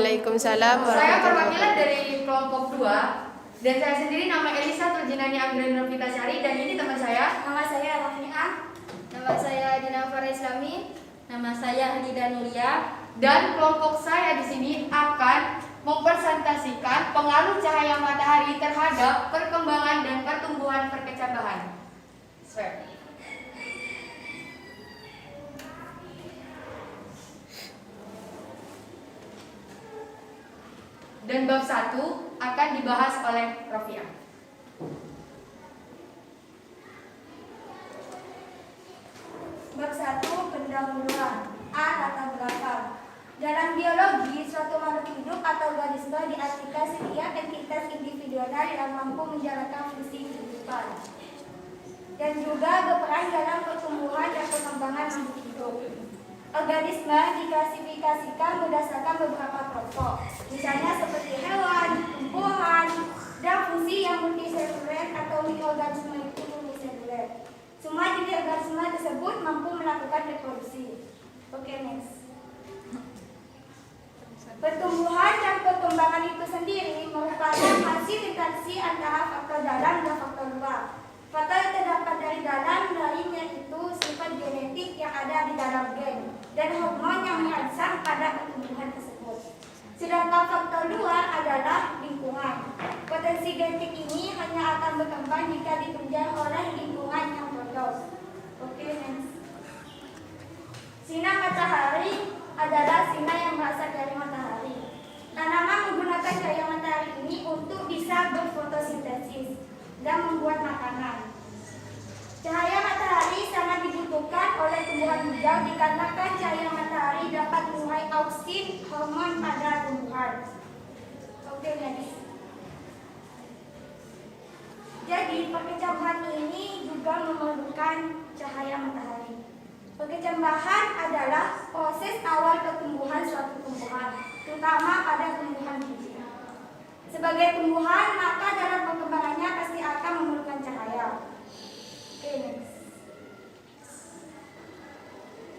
Waalaikumsalam Saya warahmatullahi perwakilan wabarakatuh. dari kelompok 2 dan saya sendiri nama Elisa Turjinani Anggreni Novitasari dan ini teman saya. Nama saya Rafni'ah. Nama saya Dina Farah Islami. Nama saya Hadida Nulia. Dan kelompok saya di sini akan mempresentasikan pengaruh cahaya matahari terhadap perkembangan dan pertumbuhan perkecambahan. Swear. Dan bab 1 akan dibahas oleh Rofiah. Bab 1, pendahuluan. A. Latar belakang. Dalam biologi, suatu makhluk hidup atau organisme diartikan setiap entitas individual yang mampu menjalankan fungsi kehidupan dan juga berperan dalam pertumbuhan dan perkembangan makhluk hidup. Organisme diklasifikasikan berdasarkan beberapa kelompok, misalnya seperti hewan, tumbuhan, dan fungsi yang multiseluler atau mikroorganisme itu uniseluler. Semua jenis organisme tersebut mampu melakukan reproduksi. Oke, next. Pertumbuhan dan perkembangan itu sendiri merupakan hasil interaksi antara faktor dalam dan faktor luar. Faktor yang terdapat dari dalam lainnya itu sifat genetik yang ada di dalam gen dan hormon yang merangsang pada pertumbuhan tersebut. Sedangkan faktor luar adalah lingkungan. Potensi genetik ini hanya akan berkembang jika ditunjang oleh lingkungan yang cocok. Oke, next. Sinar matahari adalah sinar yang berasal dari matahari. Tanaman menggunakan cahaya matahari ini untuk bisa berfotosintesis dan membuat makanan. Cahaya matahari sangat dibutuhkan oleh tumbuhan hijau dikarenakan cahaya matahari dapat mengurai auksin hormon pada tumbuhan. Oke, next. Jadi perkecambahan ini juga memerlukan cahaya matahari. Perkecambahan adalah proses awal pertumbuhan suatu tumbuhan, terutama pada tumbuhan biji. Sebagai tumbuhan, maka dalam perkembangannya pasti akan memerlukan cahaya. Oke, next.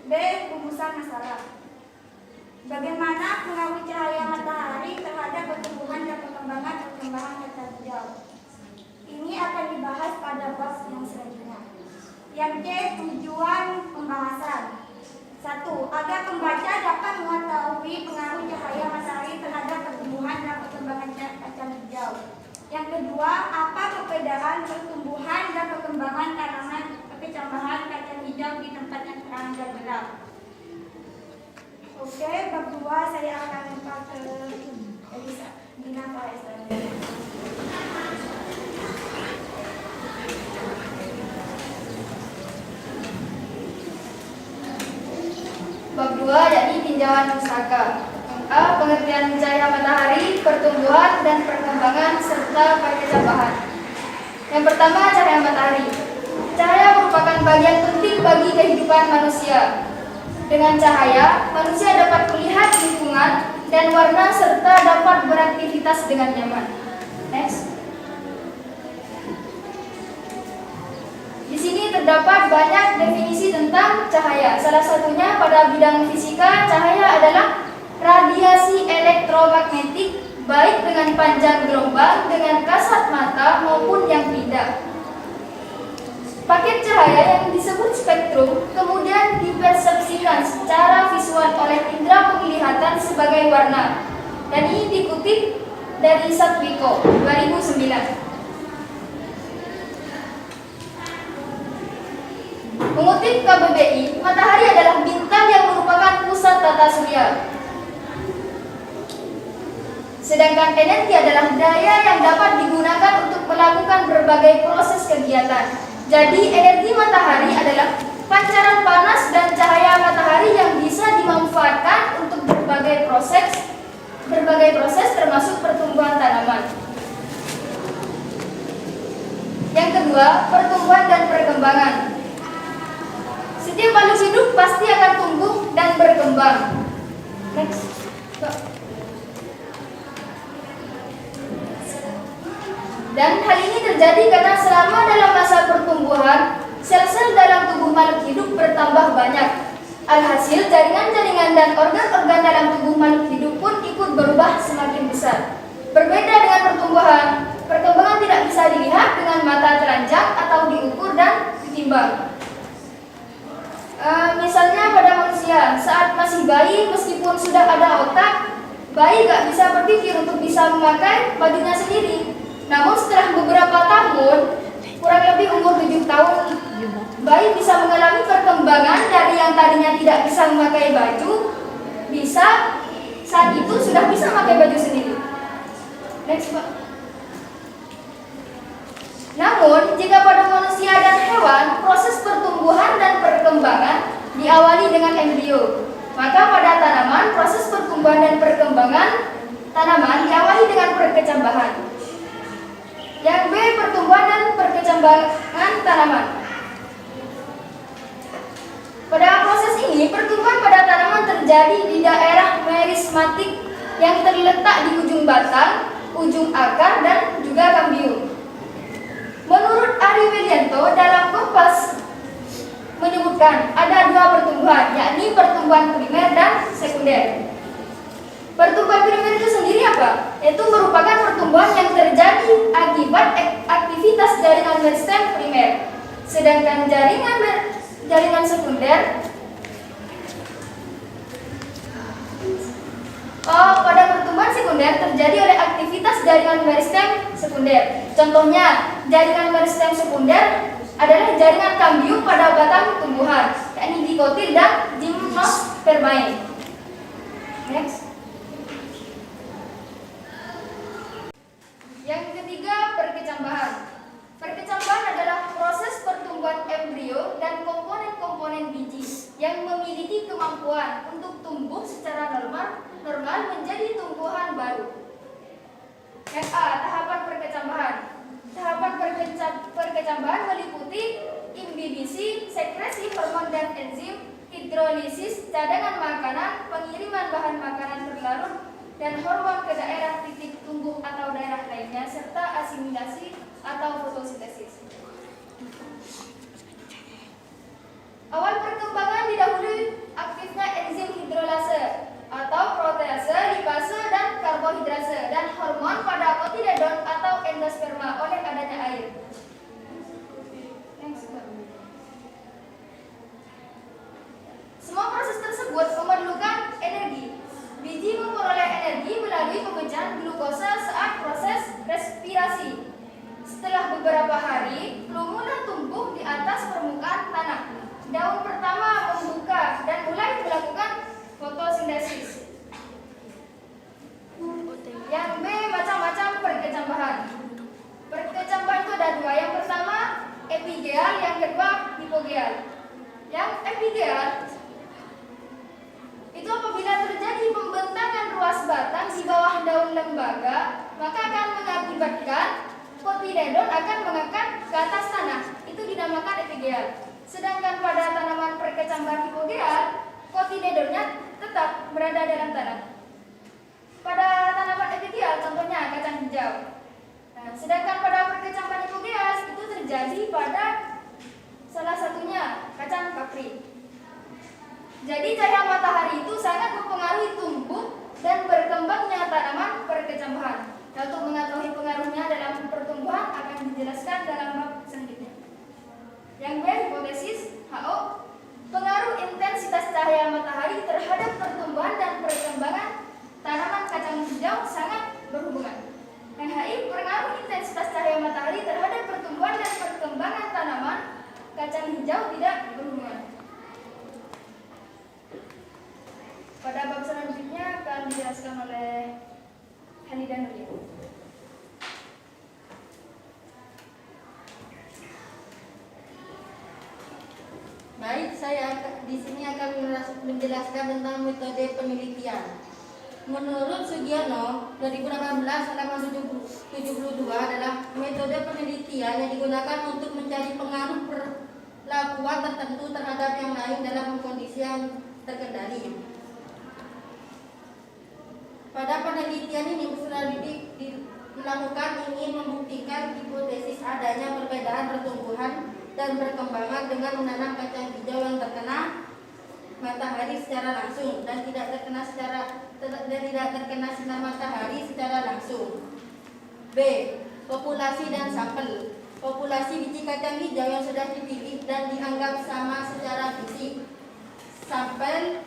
B. Rumusan masalah. Bagaimana pengaruh cahaya matahari terhadap pertumbuhan dan perkembangan kacang hijau? Ini akan dibahas pada bab yang selanjutnya. Yang C. Tujuan pembahasan. 1. Agar pembaca dapat mengetahui pengaruh cahaya matahari terhadap pertumbuhan dan perkembangan kacang hijau. Yang kedua, apa perbedaan pertumbuhan dan perkembangan tanaman perkecambahan kacang hijau di tempat yang terang dan gelap. Oke, bab 2 saya akan lempar ke Elisa Dina Farah Islami. Bab 2 yakni tinjauan pustaka. A. Pengertian cahaya matahari, pertumbuhan dan perkembangan serta perkecambahan. Yang pertama, cahaya matahari. Cahaya merupakan bagian penting bagi kehidupan manusia. Dengan cahaya, manusia dapat melihat lingkungan dan warna serta dapat beraktivitas dengan nyaman. Next. Di sini terdapat banyak definisi tentang cahaya. Salah satunya pada bidang fisika, cahaya adalah radiasi elektromagnetik baik dengan panjang gelombang, dengan kasat mata maupun yang tidak. Paket cahaya yang disebut spektrum kemudian dipersepsikan secara visual oleh indera penglihatan sebagai warna. Dan ini dikutip dari Satwiko 2009. Mengutip KBBI, matahari adalah bintang yang merupakan pusat tata surya. Sedangkan energi adalah daya yang dapat digunakan untuk melakukan berbagai proses kegiatan. Jadi energi matahari adalah pancaran panas dan cahaya matahari yang bisa dimanfaatkan untuk berbagai proses termasuk pertumbuhan tanaman. Yang kedua, pertumbuhan dan perkembangan. Setiap makhluk hidup pasti akan tumbuh dan berkembang. Next. Dan hal ini terjadi karena selama dalam masa pertumbuhan, sel-sel dalam tubuh makhluk hidup bertambah banyak. Alhasil, jaringan-jaringan dan organ-organ dalam tubuh makhluk hidup pun ikut berubah semakin besar. Berbeda dengan pertumbuhan, perkembangan tidak bisa dilihat dengan mata telanjang atau diukur dan ditimbang. Misalnya pada manusia, saat masih bayi meskipun sudah ada otak, bayi gak bisa berpikir untuk bisa memakai bajunya sendiri. Namun setelah beberapa tahun, kurang lebih umur 7 tahun, bayi bisa mengalami perkembangan dari yang tadinya tidak bisa memakai baju, bisa saat itu sudah bisa memakai baju sendiri. Next, Pak. Namun, jika pada manusia dan hewan, proses pertumbuhan dan perkembangan diawali dengan embrio. Maka pada tanaman, proses pertumbuhan dan perkembangan tanaman diawali dengan perkecambahan. Yang B, pertumbuhan dan perkecambahan tanaman. Pada proses ini, pertumbuhan pada tanaman terjadi di daerah merismatik yang terletak di ujung batang, ujung akar, dan juga kambium. Menurut Ari Wilianto, dalam Kompas menyebutkan ada 2 pertumbuhan, yakni pertumbuhan primer dan sekunder. Pertumbuhan primer itu sendiri apa? Itu merupakan pertumbuhan yang terjadi akibat aktivitas jaringan meristem primer. Sedangkan jaringan sekunder pada pertumbuhan sekunder terjadi oleh aktivitas jaringan meristem sekunder. Contohnya, jaringan meristem sekunder adalah jaringan kambium pada batang tumbuhan, yakni dikotil dan gymnospermae. Next. Yang ketiga, perkecambahan. Perkecambahan adalah proses pertumbuhan embrio dan komponen-komponen biji yang memiliki kemampuan untuk tumbuh secara normal menjadi tumbuhan baru. Yang A, tahapan perkecambahan. Tahapan perkecambahan meliputi imbibisi, sekresi hormon dan enzim, hidrolisis, cadangan makanan, pengiriman bahan makanan terlarut, dan hormon ke daerah titik tumbuh atau daerah lainnya, serta asimilasi atau fotosintesis. Awal perkembangan didahului aktifnya enzim hidrolase atau protease, lipase, dan karbohidrase, dan hormon pada kotiledon atau endosperma oleh adanya air. Semua proses tersebut memerlukan energi. Biji memperoleh energi melalui pemecahan glukosa saat proses respirasi. Setelah beberapa hari, lumut tumbuh di atas permukaan tanah. Daun pertama membuka dan mulai melakukan fotosintesis. Yang B, macam-macam perkecambahan. Perkecambahan itu ada 2. Yang pertama epigeal, yang kedua hipogeal. Yang epigeal itu apabila terjadi pembentangan ruas batang di bawah daun lembaga, maka akan mengakibatkan kotiledon akan mengangkat ke atas tanah. Itu dinamakan epigeal. Sedangkan pada tanaman perkecambahan hipogeal, kotiledonnya tetap berada dalam tanah. Pada tanaman epigeal, contohnya kacang hijau. Sedangkan pada perkecambahan hipogeal itu terjadi pada salah satunya kacang kapri. Jadi cahaya matahari itu sangat mempengaruhi tumbuh dan berkembangnya tanaman perkecambahan. Nah, untuk mengetahui pengaruhnya dalam pertumbuhan akan dijelaskan dalam bab selanjutnya. Yang B, hipotesis HO, pengaruh intensitas cahaya matahari terhadap pertumbuhan dan perkembangan tanaman kacang hijau sangat berhubungan. Yang HI, pengaruh intensitas cahaya matahari terhadap pertumbuhan dan perkembangan tanaman kacang hijau tidak berhubungan. Pada bab selanjutnya akan dijelaskan oleh Hanida Nuria. Baik, saya di sini akan menjelaskan tentang metode penelitian. Menurut Sugiono, 2018 halaman 72 adalah metode penelitian yang digunakan untuk mencari pengaruh perlakuan tertentu terhadap yang lain dalam kondisi yang terkendali. Pada penelitian ini selalu dilakukan ingin membuktikan hipotesis adanya perbedaan pertumbuhan dan perkembangan dengan menanam kacang hijau yang terkena matahari secara langsung dan tidak terkena sinar matahari secara langsung. B. Populasi dan sampel. Populasi biji kacang hijau yang sudah dipilih dan dianggap sama secara fisik. Sampel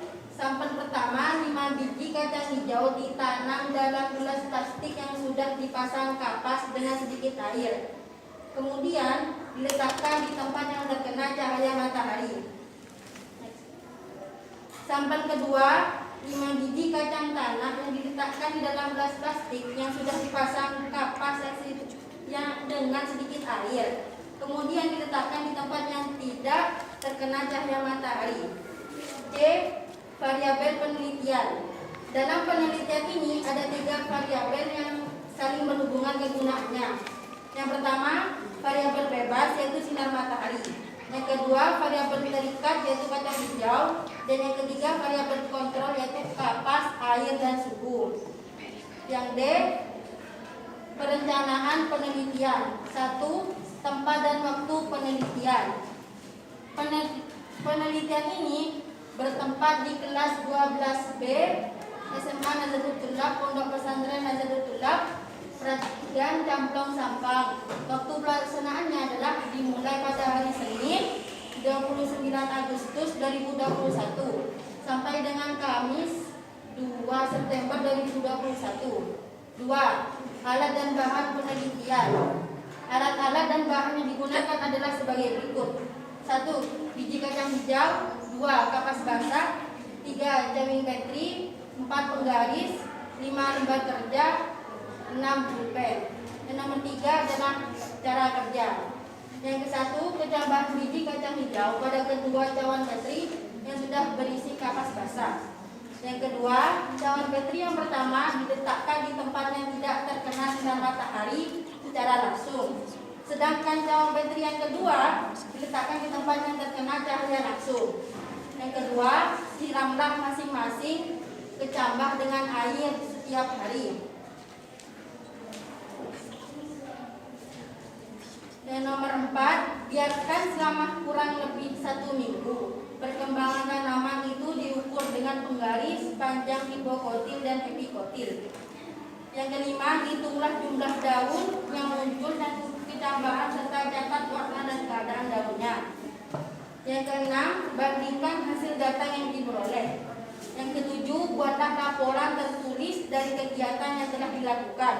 pertama, 5 biji kacang hijau ditanam dalam gelas plastik yang sudah dipasang kapas dengan sedikit air. Kemudian diletakkan di tempat yang terkena cahaya matahari. Sampel kedua, 5 biji kacang tanah yang diletakkan di dalam gelas plastik yang sudah dipasang kapas yang dengan sedikit air. Kemudian diletakkan di tempat yang tidak terkena cahaya matahari. C. Variabel penelitian. Dalam penelitian ini ada 3 variabel yang saling berhubungan kegunaannya. Yang pertama, variabel bebas yaitu sinar matahari. Yang kedua, variabel terikat yaitu kacang hijau. Dan yang ketiga, variabel kontrol yaitu kapas, air, dan suhu. Yang D. Perencanaan penelitian. 1. Tempat dan waktu penelitian. Penelitian ini bertempat di kelas 12B SMA Nazarul Tulab, Pondok Pesantren Nazarul Tulab, Perhatian Camplong Sampang. Waktu pelaksanaannya adalah dimulai pada hari Senin 29 Agustus 2021 sampai dengan Kamis 2 September 2021. 2. Alat dan bahan penelitian. Alat-alat dan bahan yang digunakan adalah sebagai berikut. 1. Biji kacang hijau. 2. Kapas basah. 3. Jamming battery. 4. Penggaris. 5. Lembar kerja. 6. Pulpen. Yang nomor 3 adalah cara kerja. Yang ke-1, kecambahan biji kacang hijau pada kedua cawan bateri yang sudah berisi kapas basah. Yang kedua, cawan bateri yang pertama diletakkan di tempat yang tidak terkena sinar matahari secara langsung. Sedangkan cawan bateri yang kedua diletakkan di tempat yang terkena cahaya langsung. Yang kedua, siramlah masing-masing kecambah dengan air setiap hari. Dan nomor 4, biarkan selama kurang lebih 1 minggu. Perkembangan tanaman itu diukur dengan penggaris, panjang hipokotil dan epikotil. Yang kelima, hitunglah jumlah daun yang muncul dan kecambahan serta catat warna dan keadaan daunnya. Yang keenam, bandingkan hasil data yang diperoleh. Yang ketujuh, buatlah laporan tertulis dari kegiatan yang telah dilakukan.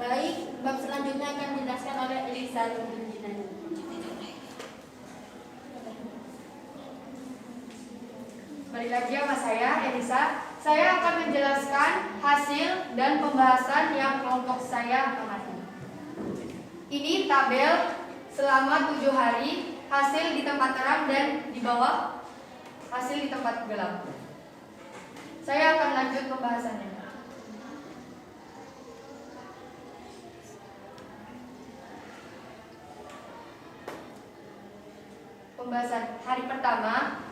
Baik, bab selanjutnya akan dijelaskan oleh Elisa. Balik lagi sama saya, Elisa. Saya akan menjelaskan hasil dan pembahasan yang kelompok saya amati. Ini tabel selama 7 hari, hasil di tempat terang dan di bawah hasil di tempat gelap. Saya akan lanjut pembahasannya. Pembahasan hari pertama,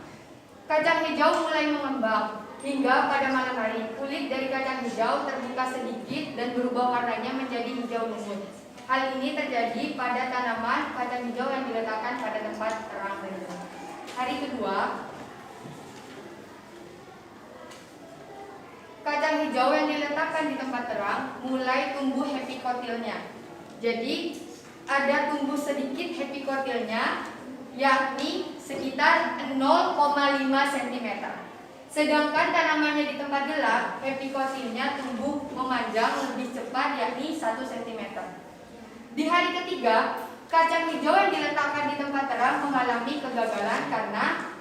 kacang hijau mulai mengembang hingga pada malam hari kulit dari kacang hijau terbuka sedikit dan berubah warnanya menjadi hijau lumut. Hal ini terjadi pada tanaman kacang hijau yang diletakkan pada tempat terang. Hari kedua, kacang hijau yang diletakkan di tempat terang mulai tumbuh hepikotilnya. Jadi ada tumbuh sedikit hepikotilnya, yakni sekitar 0,5 cm. Sedangkan tanamannya di tempat gelap, hepikotilnya tumbuh memanjang lebih cepat, yakni 1 cm. Di hari ketiga, kacang hijau yang diletakkan di tempat terang mengalami kegagalan karena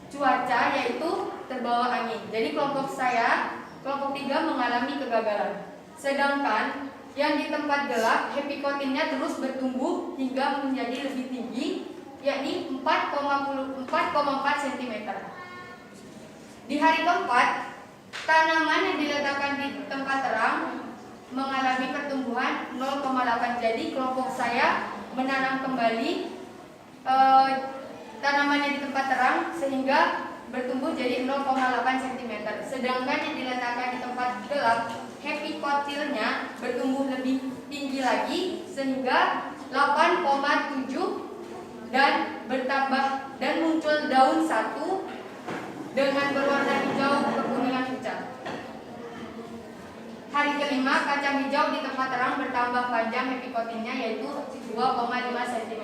cuaca, yaitu terbawa angin. Jadi kelompok 3 mengalami kegagalan. Sedangkan yang di tempat gelap, hepikotilnya terus bertumbuh hingga menjadi lebih tinggi, yakni 4,4 cm. Di hari keempat, tanaman yang diletakkan di tempat terang mengalami pertumbuhan 0,8. Jadi kelompok saya menanam kembali tanamannya di tempat terang sehingga bertumbuh jadi 0,8 cm. Sedangkan yang diletakkan di tempat gelap, hepikotilnya bertumbuh lebih tinggi lagi sehingga 8,7 dan bertambah dan muncul daun 1 dengan berwarna hijau kekuningan pucat. Hari kelima, kacang hijau di tempat terang bertambah panjang epikotilnya yaitu 2,5 cm.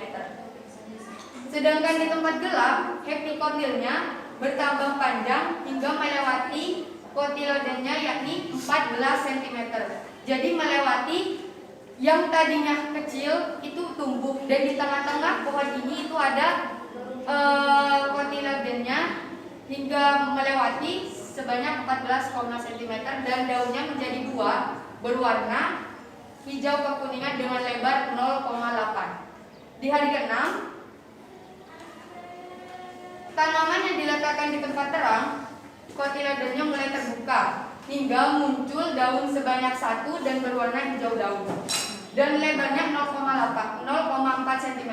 Sedangkan di tempat gelap, epikotilnya bertambah panjang hingga melewati kotilodennya yakni 14 cm. Jadi melewati yang tadinya kecil itu tumbuh, dan di tengah-tengah pohon ini itu ada kotilodennya hingga melewati sebanyak 14,0 cm dan daunnya menjadi buah berwarna hijau kekuningan dengan lebar 0,8. Di hari ke-6, tanaman yang diletakkan di tempat terang, kotilodennya mulai terbuka hingga muncul daun sebanyak 1 dan berwarna hijau daun, dan lebarnya 0,4 cm.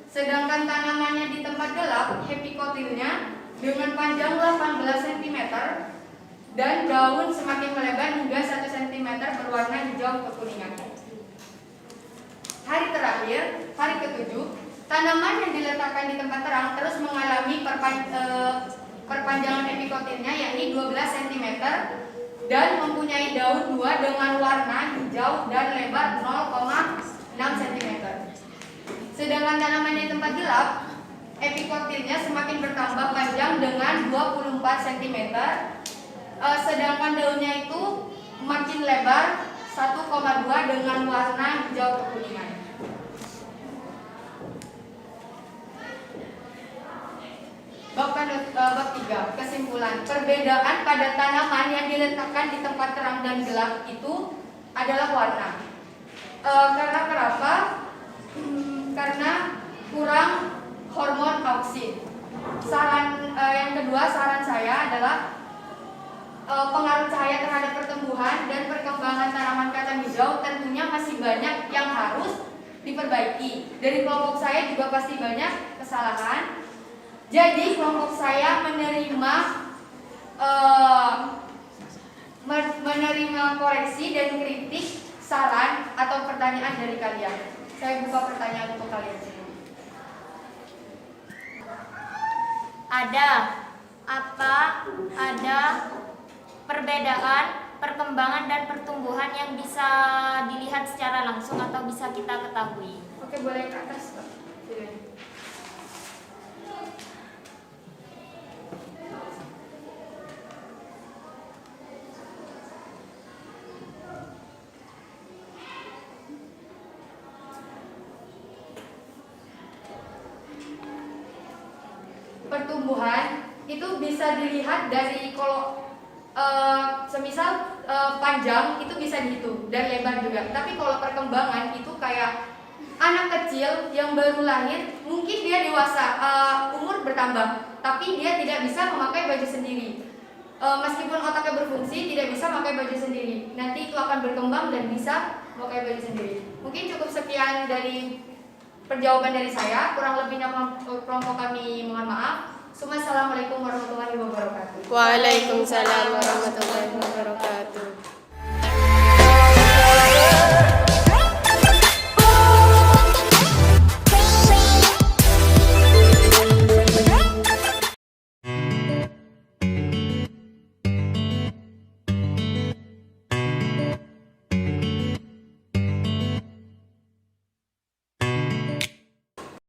Sedangkan tanamannya di tempat gelap, epikotilnya dengan panjang 18 cm dan daun semakin melebar hingga 1 cm berwarna hijau kekuningan. Hari terakhir, hari ke-7, tanaman yang diletakkan di tempat terang terus mengalami perpanjangan epikotilnya yakni 12 cm dan mempunyai daun 2 dengan warna hijau dan lebar 0,6 cm. Sedangkan tanaman di tempat gelap, epikotilnya semakin bertambah panjang dengan 24 cm, sedangkan daunnya itu makin lebar 1,2 dengan warna hijau kekuningan. Bab 3, kesimpulan. Perbedaan pada tanaman yang diletakkan di tempat terang dan gelap itu adalah warna. Karena kenapa? Karena kurang hormon auksin. Yang kedua, saran saya adalah pengaruh cahaya terhadap pertumbuhan dan perkembangan tanaman kacang hijau tentunya masih banyak yang harus diperbaiki. Dari kelompok saya juga pasti banyak kesalahan. Jadi kelompok saya menerima koreksi dan kritik, saran atau pertanyaan dari kalian. Saya buka pertanyaan untuk kalian semua. Ada perbedaan perkembangan dan pertumbuhan yang bisa dilihat secara langsung atau bisa kita ketahui. Oke, boleh ke atas, Pak. Silakan. Pertumbuhan itu bisa dilihat dari semisal panjang itu bisa dihitung dan lebar juga. Tapi kalau perkembangan itu kayak anak kecil yang baru lahir, mungkin dia dewasa, umur bertambah, tapi dia tidak bisa memakai baju sendiri. Meskipun otaknya berfungsi, tidak bisa memakai baju sendiri. Nanti itu akan berkembang dan bisa memakai baju sendiri. Mungkin cukup sekian dari perjawaban dari saya. Kurang lebihnya kelompok kami mohon maaf. Assalamualaikum warahmatullahi wabarakatuh. Waalaikumsalam warahmatullahi wabarakatuh.